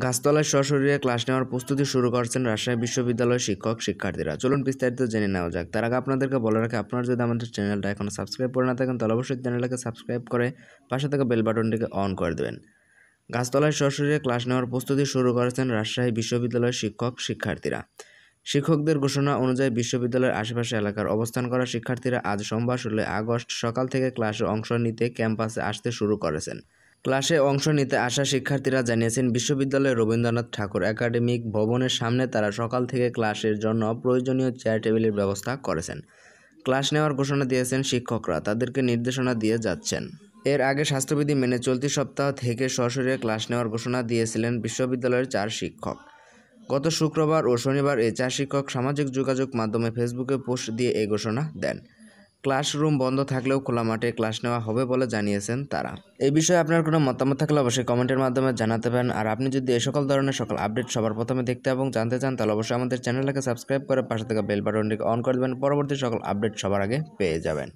গাছতলায় সশরীরে ক্লাস নেওয়ার প্রস্তুতি শুরু করছেন রাজশাহী বিশ্ববিদ্যালয়ের শিক্ষার্থীরা। চলুন বিস্তারিত জেনে নেওয়া যাক। তার আগে আপনাদেরকে বলে রাখি, আপনারা যদি আমাদের চ্যানেলটা এখনও সাবস্ক্রাইব করে না থাকেন তাহলে অবশ্যই চ্যানেলটাকে সাবস্ক্রাইব করে পাশে থাকা বেল বাটনটিকে অন করে দেবেন। গাছতলায় সশরীরে ক্লাস নেওয়ার প্রস্তুতি শুরু করেছেন রাজশাহী বিশ্ববিদ্যালয়ের শিক্ষার্থীরা। শিক্ষকদের ঘোষণা অনুযায়ী বিশ্ববিদ্যালয়ের আশেপাশে এলাকার অবস্থান করা শিক্ষার্থীরা আজ সোমবার 16 আগস্ট সকাল থেকে ক্লাসে অংশ নিতে ক্যাম্পাসে আসতে শুরু করেছেন। ক্লাসে অংশ নিতে আসা শিক্ষার্থীরা জানিয়েছেন, বিশ্ববিদ্যালয়ের রবীন্দ্রনাথ ঠাকুর একাডেমিক ভবনের সামনে তারা সকাল থেকে ক্লাসের জন্য প্রয়োজনীয় চেয়ার টেবিলের ব্যবস্থা করেছেন। ক্লাস নেওয়ার ঘোষণা দিয়েছেন শিক্ষকরা, তাদেরকে নির্দেশনা দিয়ে যাচ্ছেন। এর আগে স্বাস্থ্যবিধি মেনে চলতি সপ্তাহ থেকে সশরীরে ক্লাস নেওয়ার ঘোষণা দিয়েছিলেন বিশ্ববিদ্যালয়ের 4 শিক্ষক। গত শুক্রবার ও শনিবার এই 4 শিক্ষক সামাজিক যোগাযোগ মাধ্যমে ফেসবুকে পোস্ট দিয়ে এই ঘোষণা দেন। ক্লাসরুম বন্ধ থাকলেও খোলা মাঠে ক্লাস নেওয়া হবে বলে জানিয়েছেন তারা। এই বিষয়ে আপনার কোনো মতামত থাকলে অবশ্যই কমেন্টের মাধ্যমে জানাতে পারেন। আর আপনি যদি এই সকল ধরনের আপডেট সবার প্রথমে দেখতে এবং জানতে চান তাহলে অবশ্যই আমাদের চ্যানেলটাকে সাবস্ক্রাইব করে পাশে থাকা বেল বাটনটিকে অন করে দেবেন। পরবর্তী সকল আপডেট সবার আগে পেয়ে যাবেন।